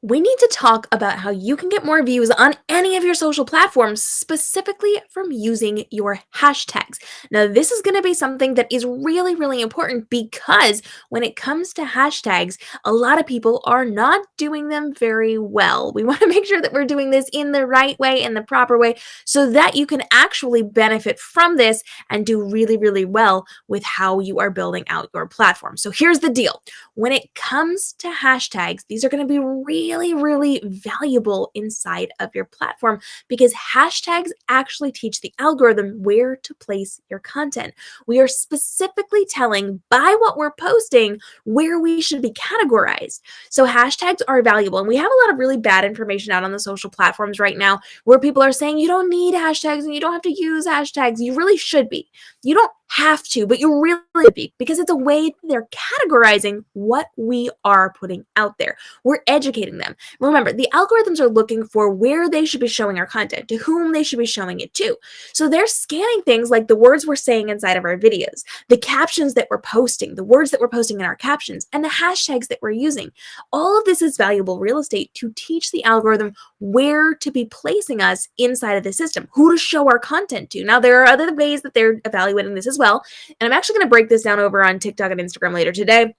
We need to talk about how you can get more views on any of your social platforms, specifically from using your hashtags. Now, this is going to be something that is really, really important because when it comes to hashtags, a lot of people are not doing them very well. We want to make sure that we're doing this in the right way, in the proper way, so that you can actually benefit from this and do really, really well with how you are building out your platform. So here's the deal. When it comes to hashtags, these are going to be really, really valuable inside of your platform because hashtags actually teach the algorithm where to place your content. We are specifically telling by what we're posting where we should be categorized. So hashtags are valuable, and we have a lot of really bad information out on the social platforms right now where people are saying you don't need hashtags and you don't have to use hashtags. You really should be. You don't have to, but you really should be because it's a way they're categorizing what we are putting out there. We're educating them. Remember, the algorithms are looking for where they should be showing our content, to whom they should be showing it to. So they're scanning things like the words we're saying inside of our videos, the captions that we're posting, the words that we're posting in our captions, and the hashtags that we're using. All of this is valuable real estate to teach the algorithm where to be placing us inside of the system, who to show our content to. Now, there are other ways that they're evaluating this as well, and I'm actually going to break this down over on TikTok and Instagram later today.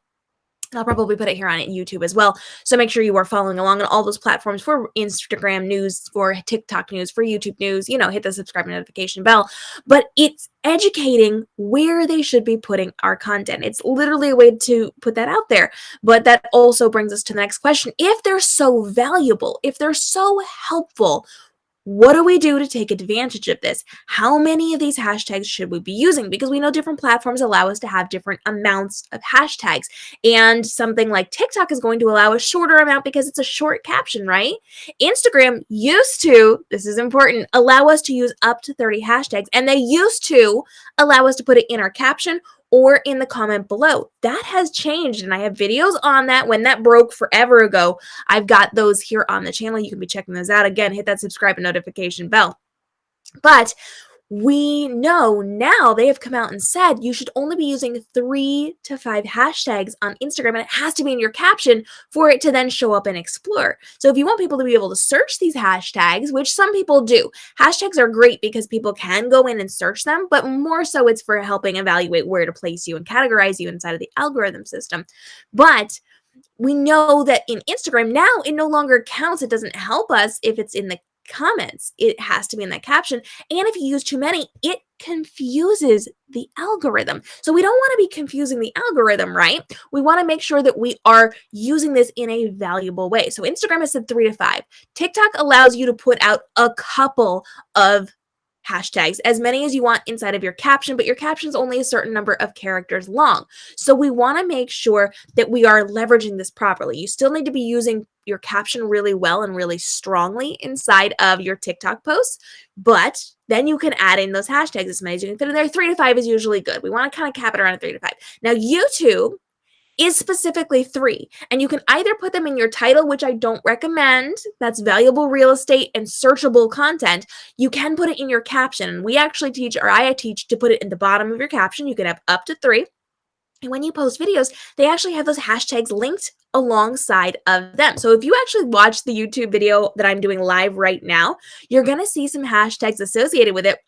I'll probably put it here on YouTube as well. So make sure you are following along on all those platforms for Instagram news, for TikTok news, for YouTube news. Hit the subscribe notification bell. But it's educating where they should be putting our content. It's literally a way to put that out there. But that also brings us to the next question. If they're so valuable, if they're so helpful, what do we do to take advantage of this? How many of these hashtags should we be using? Because we know different platforms allow us to have different amounts of hashtags. And something like TikTok is going to allow a shorter amount because it's a short caption, right? Instagram used to, this is important, allow us to use up to 30 hashtags. And they used to allow us to put it in our caption or in the comment below. That has changed, and I have videos on that when that broke forever ago. I've got those here on the channel. You can be checking those out. Again, hit that subscribe and notification bell. But we know now they have come out and said you should only be using 3 to 5 hashtags on Instagram, and it has to be in your caption for it to then show up in Explore. So if you want people to be able to search these hashtags, which some people do, hashtags are great because people can go in and search them, but more so it's for helping evaluate where to place you and categorize you inside of the algorithm system. But we know that in Instagram now it no longer counts. It doesn't help us if it's in the comments. It has to be in that caption. And if you use too many, it confuses the algorithm. So we don't want to be confusing the algorithm, right? We want to make sure that we are using this in a valuable way. So Instagram has said 3 to 5. TikTok allows you to put out a couple of hashtags, as many as you want inside of your caption, but your caption is only a certain number of characters long. So we want to make sure that we are leveraging this properly. You still need to be using your caption really well and really strongly inside of your TikTok posts, but then you can add in those hashtags as many as you can fit in there. 3 to 5 is usually good. We want to kind of cap it around 3 to 5. Now, YouTube is specifically 3, and you can either put them in your title, which I don't recommend. That's valuable real estate and searchable content. You can put it in your caption, and we actually teach, or I teach, to put it in the bottom of your caption. You can have up to 3. And when you post videos, they actually have those hashtags linked alongside of them. So if you actually watch the YouTube video that I'm doing live right now, you're going to see some hashtags associated with it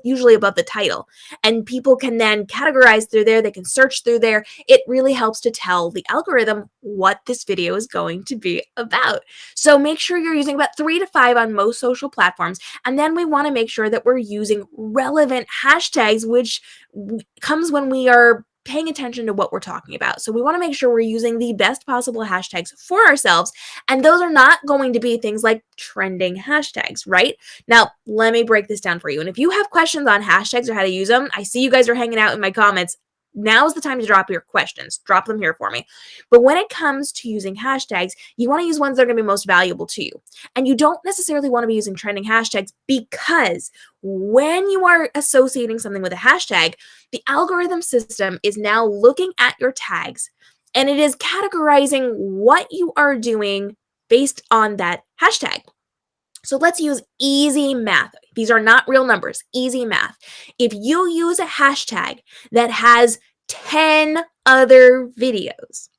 usually above the title. And people can then categorize through there. They can search through there. It really helps to tell the algorithm what this video is going to be about. So make sure you're using about 3 to 5 on most social platforms. And then we want to make sure that we're using relevant hashtags, which comes when we are paying attention to what we're talking about. So we want to make sure we're using the best possible hashtags for ourselves. And those are not going to be things like trending hashtags, right? Now, let me break this down for you. And if you have questions on hashtags or how to use them, I see you guys are hanging out in my comments. Now's the time to drop your questions. Drop them here for me. But when it comes to using hashtags, you want to use ones that are going to be most valuable to you. And you don't necessarily want to be using trending hashtags because when you are associating something with a hashtag, the algorithm system is now looking at your tags and it is categorizing what you are doing based on that hashtag. So let's use easy math. These are not real numbers, easy math. If you use a hashtag that has 10 other videos,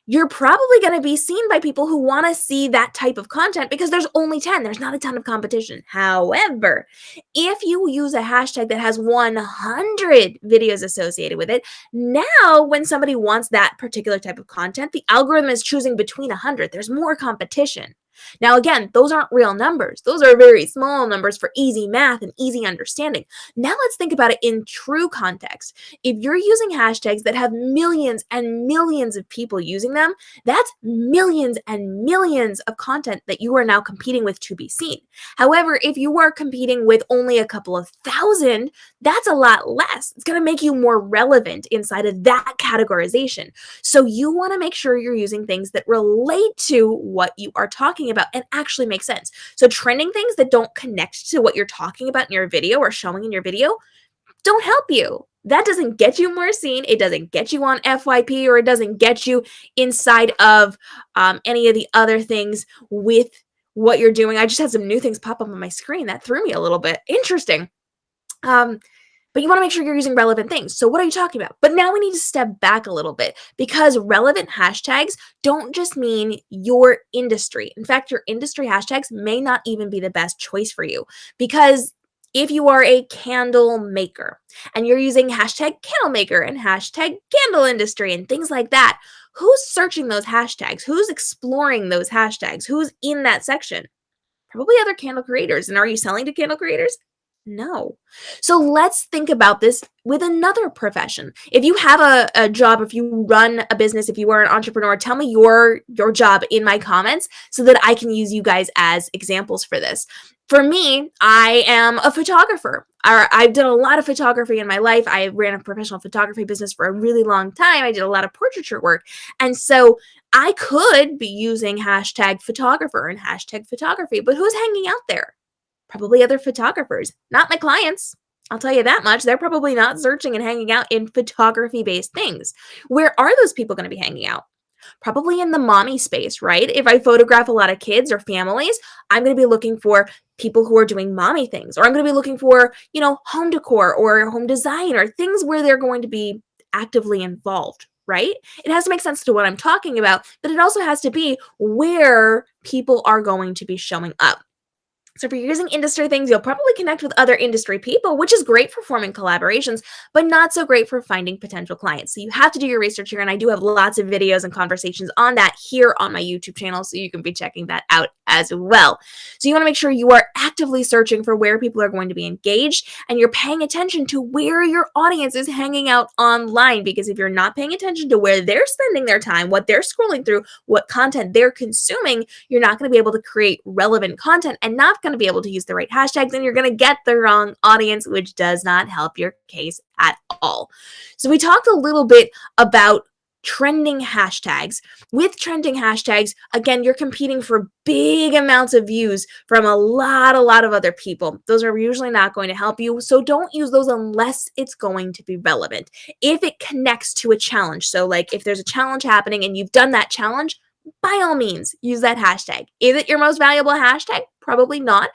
you're probably going to be seen by people who want to see that type of content because there's only 10. There's not a ton of competition. However, if you use a hashtag that has 100 videos associated with it, now when somebody wants that particular type of content, the algorithm is choosing between 100. There's more competition. Now, again, those aren't real numbers. Those are very small numbers for easy math and easy understanding. Now, let's think about it in true context. If you're using hashtags that have millions and millions of people using them, that's millions and millions of content that you are now competing with to be seen. However, if you are competing with only a couple of thousand, that's a lot less. It's going to make you more relevant inside of that categorization. So you want to make sure you're using things that relate to what you are talking about and actually make sense. So trending things that don't connect to what you're talking about in your video or showing in your video don't help you. That doesn't get you more seen. It doesn't get you on FYP, or it doesn't get you inside of any of the other things with what you're doing. I just had some new things pop up on my screen that threw me a little bit. Interesting. But you want to make sure you're using relevant things. So what are you talking about? But now we need to step back a little bit, because relevant hashtags don't just mean your industry. In fact, your industry hashtags may not even be the best choice for you, because if you are a candle maker and you're using hashtag candle maker and hashtag candle industry and things like that, who's searching those hashtags? Who's exploring those hashtags? Who's in that section? Probably other candle creators. And are you selling to candle creators? No. So let's think about this with another profession. If you have a job, if you run a business, if you are an entrepreneur, tell me your job in my comments so that I can use you guys as examples for this. For me, I am a photographer. I've done a lot of photography in my life. I ran a professional photography business for a really long time. I did a lot of portraiture work. And so I could be using hashtag photographer and hashtag photography, but who's hanging out there? Probably other photographers, not my clients. I'll tell you that much. They're probably not searching and hanging out in photography-based things. Where are those people going to be hanging out? Probably in the mommy space, right? If I photograph a lot of kids or families, I'm going to be looking for people who are doing mommy things, or I'm going to be looking for, home decor or home design or things where they're going to be actively involved, right? It has to make sense to what I'm talking about, but it also has to be where people are going to be showing up. So if you're using industry things, you'll probably connect with other industry people, which is great for forming collaborations, but not so great for finding potential clients. So you have to do your research here, and I do have lots of videos and conversations on that here on my YouTube channel, so you can be checking that out as well. So you want to make sure you are actively searching for where people are going to be engaged, and you're paying attention to where your audience is hanging out online, because if you're not paying attention to where they're spending their time, what they're scrolling through, what content they're consuming, you're not going to be able to create relevant content and not going to be able to use the right hashtags, and you're going to get the wrong audience, which does not help your case at all. So we talked a little bit about trending hashtags. With trending hashtags, again, you're competing for big amounts of views from a lot of other people. Those are usually not going to help you, so don't use those unless it's going to be relevant. If it connects to a challenge, so like if there's a challenge happening and you've done that challenge, by all means, use that hashtag. Is it your most valuable hashtag? Probably not,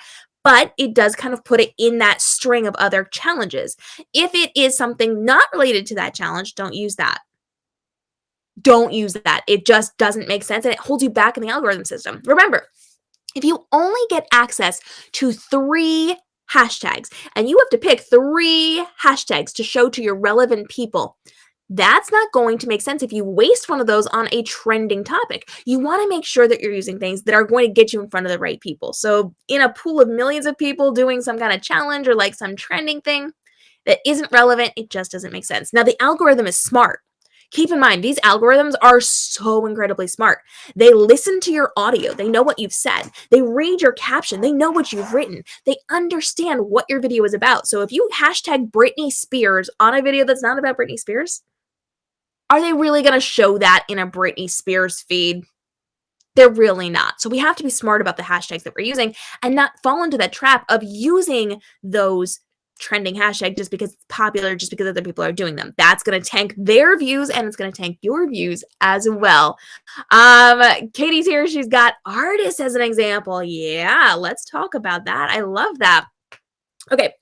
but it does kind of put it in that string of other challenges. If it is something not related to that challenge, don't use that. Don't use that. It just doesn't make sense, and it holds you back in the algorithm system. Remember, if you only get access to 3 hashtags, and you have to pick 3 hashtags to show to your relevant people, that's not going to make sense if you waste one of those on a trending topic. You want to make sure that you're using things that are going to get you in front of the right people. So in a pool of millions of people doing some kind of challenge or like some trending thing that isn't relevant, it just doesn't make sense. Now, the algorithm is smart. Keep in mind, these algorithms are so incredibly smart. They listen to your audio. They know what you've said. They read your caption. They know what you've written. They understand what your video is about. So if you hashtag Britney Spears on a video that's not about Britney Spears, are they really going to show that in a Britney Spears feed? They're really not. So we have to be smart about the hashtags that we're using and not fall into that trap of using those trending hashtags just because it's popular, just because other people are doing them. That's going to tank their views, and it's going to tank your views as well. Katie's here. She's got artists as an example. Yeah, let's talk about that. I love that. Okay,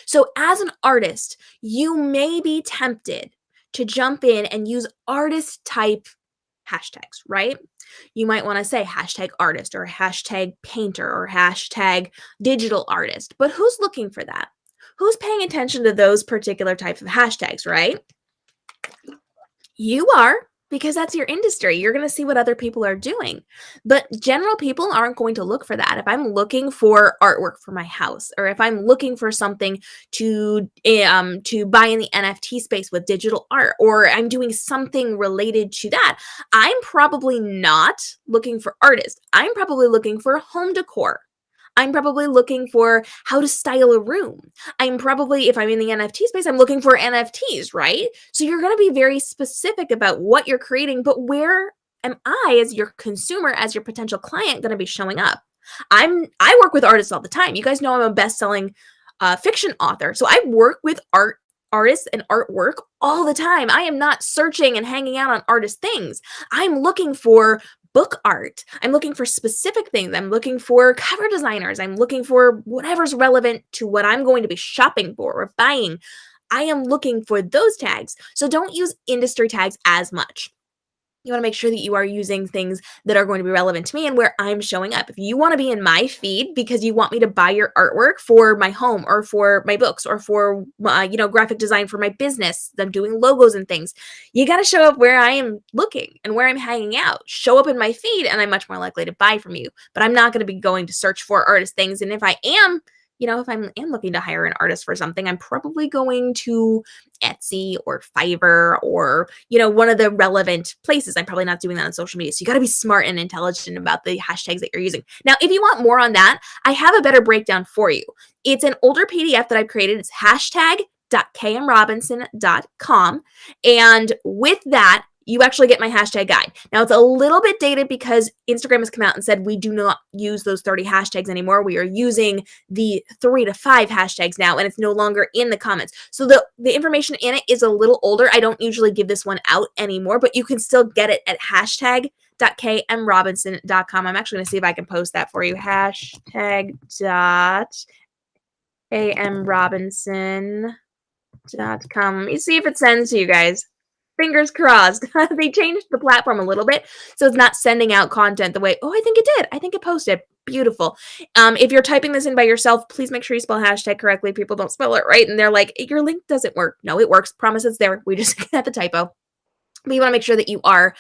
so as an artist, you may be tempted to jump in and use artist type hashtags, right? You might want to say hashtag artist or hashtag painter or hashtag digital artist, but who's looking for that? Who's paying attention to those particular types of hashtags, right? You are, because that's your industry. You're going to see what other people are doing. But general people aren't going to look for that. If I'm looking for artwork for my house, or if I'm looking for something to buy in the NFT space with digital art, or I'm doing something related to that, I'm probably not looking for artists. I'm probably looking for home decor. I'm probably looking for how to style a room. I'm probably, if I'm in the NFT space, I'm looking for NFTs, right? So you're going to be very specific about what you're creating, but where am I, as your consumer, as your potential client, going to be showing up? I work with artists all the time. You guys know I'm a best-selling fiction author, so I work with artists and artwork all the time. I am not searching and hanging out on artist things. I'm looking for book art. I'm looking for specific things. I'm looking for cover designers. I'm looking for whatever's relevant to what I'm going to be shopping for or buying. I am looking for those tags. So don't use industry tags as much. You want to make sure that you are using things that are going to be relevant to me and where I'm showing up. If you want to be in my feed because you want me to buy your artwork for my home or for my books or for graphic design for my business, I'm doing logos and things, you got to show up where I am looking and where I'm hanging out. Show up in my feed and I'm much more likely to buy from you. But I'm not going to be going to search for artist things. And if I am, if I'm looking to hire an artist for something, I'm probably going to Etsy or Fiverr or, one of the relevant places. I'm probably not doing that on social media. So you got to be smart and intelligent about the hashtags that you're using. Now, if you want more on that, I have a better breakdown for you. It's an older PDF that I've created. It's hashtag.kmrobinson.com. And with that, you actually get my hashtag guide. Now, it's a little bit dated because Instagram has come out and said we do not use those 30 hashtags anymore. We are using the 3 to 5 hashtags now, and it's no longer in the comments. So the information in it is a little older. I don't usually give this one out anymore, but you can still get it at hashtag.kmrobinson.com. I'm actually going to see if I can post that for you. Hashtag.kmrobinson.com. Let me see if it sends to you guys. Fingers crossed. They changed the platform a little bit, so it's not sending out content the way, I think it did. I think it posted. Beautiful. If you're typing this in by yourself, please make sure you spell hashtag correctly. People don't spell it right, and they're like, your link doesn't work. No, it works. Promise it's there. We just got the typo. But you want to make sure that you are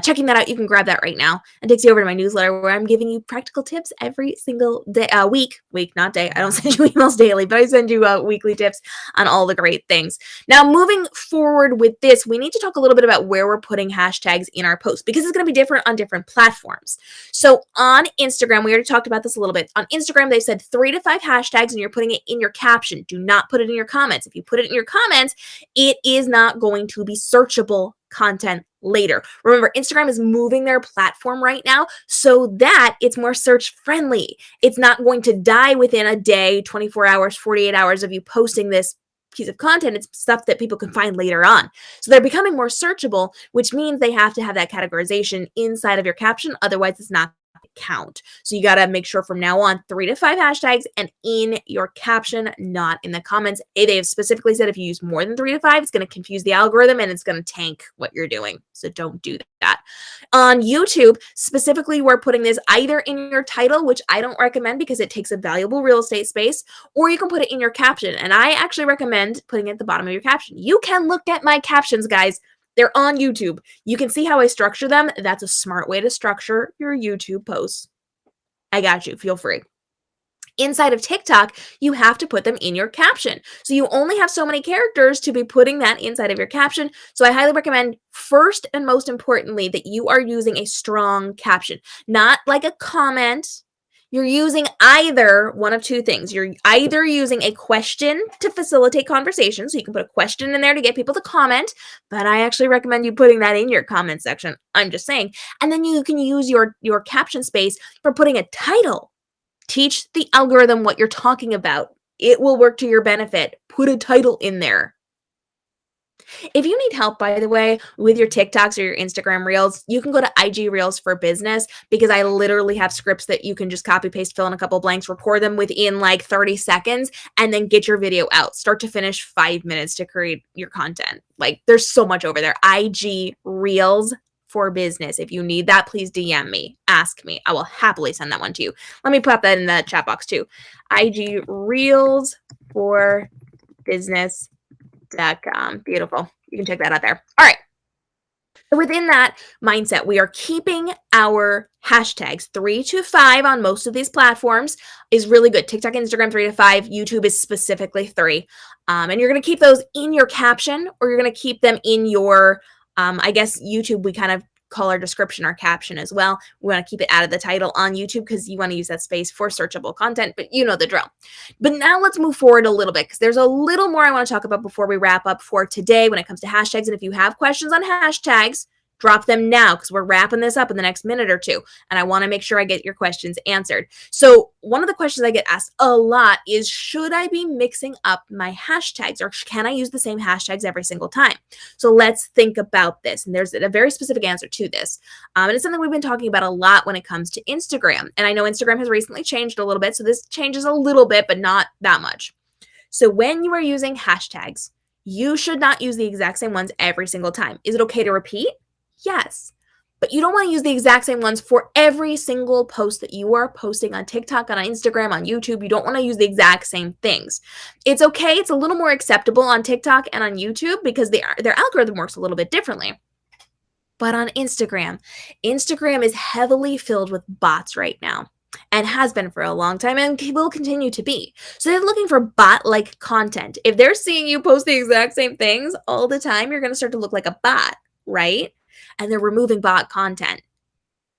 checking that out. You can grab that right now. It takes you over to my newsletter where I'm giving you practical tips every single day, week, not day. I don't send you emails daily, but I send you weekly tips on all the great things. Now, moving forward with this, we need to talk a little bit about where we're putting hashtags in our posts because it's going to be different on different platforms. So on Instagram, we already talked about this a little bit. On Instagram, they said 3 to 5 hashtags and you're putting it in your caption. Do not put it in your comments. If you put it in your comments, it is not going to be searchable content later. Remember, Instagram is moving their platform right now so that it's more search friendly. It's not going to die within a day, 24 hours, 48 hours of you posting this piece of content. It's stuff that people can find later on. So they're becoming more searchable, which means they have to have that categorization inside of your caption. Otherwise, it's not count. So you got to make sure from now on 3 to 5 hashtags and in your caption, not in the comments. They have specifically said if you use more than 3 to 5, it's going to confuse the algorithm and it's going to tank what you're doing. So don't do that. On YouTube, specifically, we're putting this either in your title, which I don't recommend because it takes a valuable real estate space, or you can put it in your caption. And I actually recommend putting it at the bottom of your caption. You can look at my captions, guys. They're on YouTube. You can see how I structure them. That's a smart way to structure your YouTube posts. I got you. Feel free. Inside of TikTok, you have to put them in your caption. So you only have so many characters to be putting that inside of your caption. So I highly recommend, first and most importantly, that you are using a strong caption, not like a comment. You're using either one of two things. You're either using a question to facilitate conversation, so you can put a question in there to get people to comment, but I actually recommend you putting that in your comment section. I'm just saying. And then you can use your caption space for putting a title. Teach the algorithm what you're talking about. It will work to your benefit. Put a title in there. If you need help, by the way, with your TikToks or your Instagram Reels, you can go to IG Reels for Business because I literally have scripts that you can just copy, paste, fill in a couple blanks, record them within like 30 seconds, and then get your video out. Start to finish, 5 minutes to create your content. Like, there's so much over there. IG Reels for business. If you need that, please DM me, ask me. I will happily send that one to you. Let me put that in the chat box too. IG Reels for business.com. Beautiful. You can check that out there. All right. So within that mindset, we are keeping our hashtags 3 to 5 on most of these platforms is really good. TikTok, Instagram, 3 to 5. YouTube is specifically 3. And you're going to keep those in your caption, or you're going to keep them in your, I guess YouTube, we kind of call our description our caption as well. We want to keep it out of the title on YouTube because you want to use that space for searchable content, but you know the drill. But now let's move forward a little bit because there's a little more I want to talk about before we wrap up for today when it comes to hashtags. And if you have questions on hashtags, drop them now because we're wrapping this up in the next minute or two. And I want to make sure I get your questions answered. So one of the questions I get asked a lot is, should I be mixing up my hashtags, or can I use the same hashtags every single time? So let's think about this. And there's a very specific answer to this. And it's something we've been talking about a lot when it comes to Instagram. And I know Instagram has recently changed a little bit. So this changes a little bit, but not that much. So when you are using hashtags, you should not use the exact same ones every single time. Is it okay to repeat? Yes, but you don't want to use the exact same ones for every single post that you are posting on TikTok, on Instagram, on YouTube. You don't want to use the exact same things. It's okay. It's a little more acceptable on TikTok and on YouTube because their algorithm works a little bit differently. But on Instagram is heavily filled with bots right now and has been for a long time and will continue to be. So they're looking for bot-like content. If they're seeing you post the exact same things all the time, you're going to start to look like a bot, right? And they're removing bot content.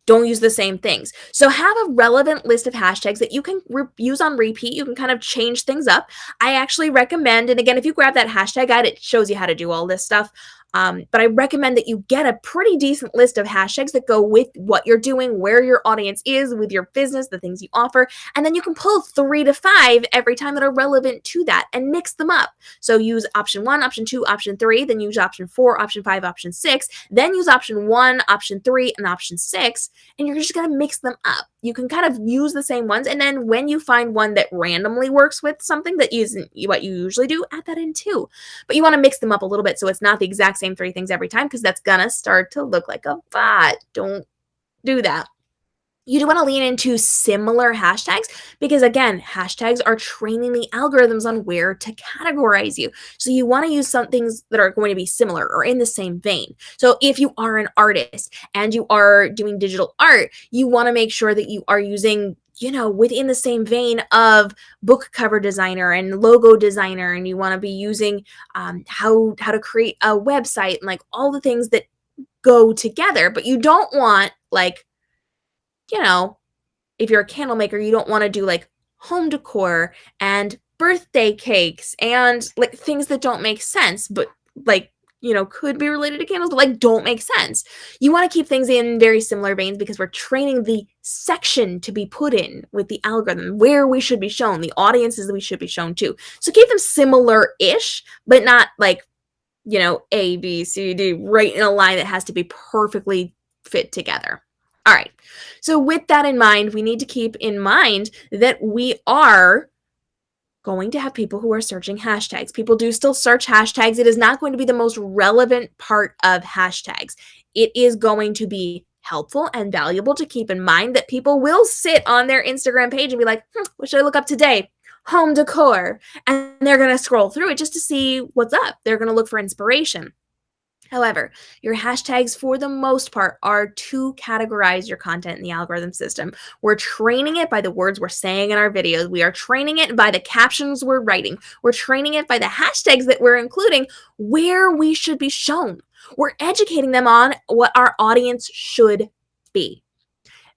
Don't use the same things. So have a relevant list of hashtags that you can use on repeat. You can kind of change things up. I actually recommend, and again, if you grab that hashtag guide, it shows you how to do all this stuff. But I recommend that you get a pretty decent list of hashtags that go with what you're doing, where your audience is with your business, the things you offer, and then you can pull 3 to 5 every time that are relevant to that and mix them up. So use option 1, option 2, option 3, then use option 4, option 5, option 6, then use option 1, option 3, and option 6, and you're just going to mix them up. You can kind of use the same ones, and then when you find one that randomly works with something that isn't what you usually do, add that in too. But you want to mix them up a little bit so it's not the exact same 3 things every time, because that's gonna start to look like a bot. Don't do that. You do want to lean into similar hashtags because, again, hashtags are training the algorithms on where to categorize you. So you want to use some things that are going to be similar or in the same vein. So if you are an artist and you are doing digital art, you want to make sure that you are using, within the same vein of book cover designer and logo designer, and you want to be using how to create a website and like all the things that go together. But you don't want if you're a candle maker, you don't want to do like home decor and birthday cakes and like things that don't make sense, but could be related to candles, but don't make sense. You want to keep things in very similar veins because we're training the section to be put in with the algorithm, where we should be shown, the audiences that we should be shown to. So keep them similar-ish, but not A, B, C, D, right in a line that has to be perfectly fit together. All right. So with that in mind, we need to keep in mind that we are going to have people who are searching hashtags. People do still search hashtags. It is not going to be the most relevant part of hashtags. It is going to be helpful and valuable to keep in mind that people will sit on their Instagram page and be like, what should I look up today? Home decor. And they're going to scroll through it just to see what's up. They're going to look for inspiration. However, your hashtags, for the most part, are to categorize your content in the algorithm system. We're training it by the words we're saying in our videos. We are training it by the captions we're writing. We're training it by the hashtags that we're including where we should be shown. We're educating them on what our audience should be.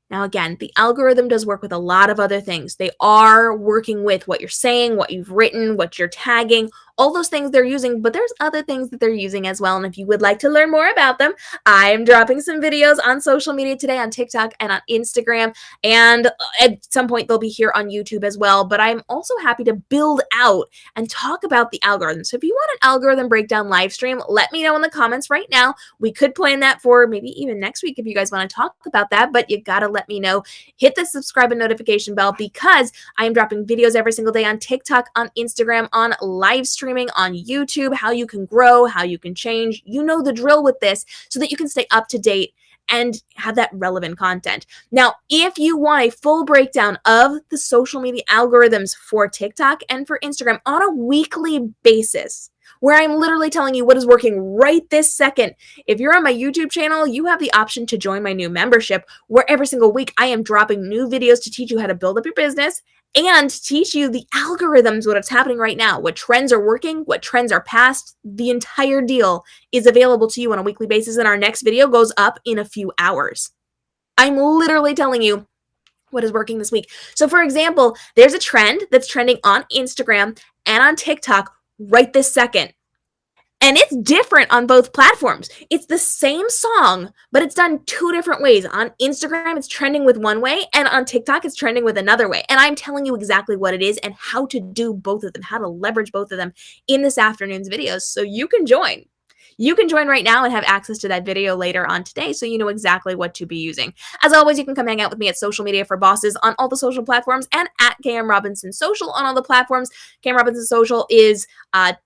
Now, again, the algorithm does work with a lot of other things. They are working with what you're saying, what you've written, what you're tagging, all those things they're using, but there's other things that they're using as well. And if you would like to learn more about them, I'm dropping some videos on social media today, on TikTok and on Instagram. And at some point, they'll be here on YouTube as well. But I'm also happy to build out and talk about the algorithm. So if you want an algorithm breakdown live stream, let me know in the comments right now. We could plan that for maybe even next week if you guys want to talk about that, but you got to let me know. Hit the subscribe and notification bell because I am dropping videos every single day on TikTok, on Instagram, on live streaming, on YouTube, how you can grow, how you can change. You know the drill with this so that you can stay up to date and have that relevant content. Now, if you want a full breakdown of the social media algorithms for TikTok and for Instagram on a weekly basis, where I'm literally telling you what is working right this second. If you're on my YouTube channel, you have the option to join my new membership, where every single week I am dropping new videos to teach you how to build up your business and teach you the algorithms, what is happening right now, what trends are working, what trends are past. The entire deal is available to you on a weekly basis, and our next video goes up in a few hours. I'm literally telling you what is working this week. So, for example, there's a trend that's trending on Instagram and on TikTok right this second. And it's different on both platforms. It's the same song, but it's done two different ways. On Instagram, it's trending with one way, and on TikTok, it's trending with another way. And I'm telling you exactly what it is and how to do both of them, how to leverage both of them in this afternoon's videos so you can join. You can join right now and have access to that video later on today so you know exactly what to be using. As always, you can come hang out with me at Social Media for Bosses on all the social platforms and at KM Robinson Social on all the platforms. KM Robinson Social is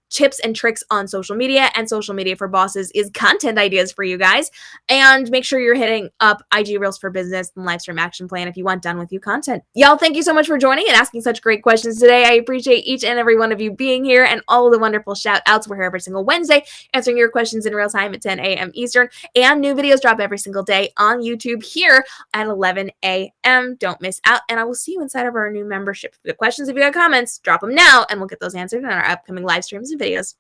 tips and tricks on social media, and Social Media for Bosses is content ideas for you guys. And make sure you're hitting up IG Reels for Business and Livestream Action Plan if you want done with you content. Y'all, thank you so much for joining and asking such great questions today. I appreciate each and every one of you being here and all of the wonderful shout outs. We're here every single Wednesday answering your questions in real time at 10 a.m. Eastern, and new videos drop every single day on YouTube here at 11 a.m. Don't miss out, and I will see you inside of our new membership. If you have questions, if you got comments, drop them now, and we'll get those answered in our upcoming live streams and videos.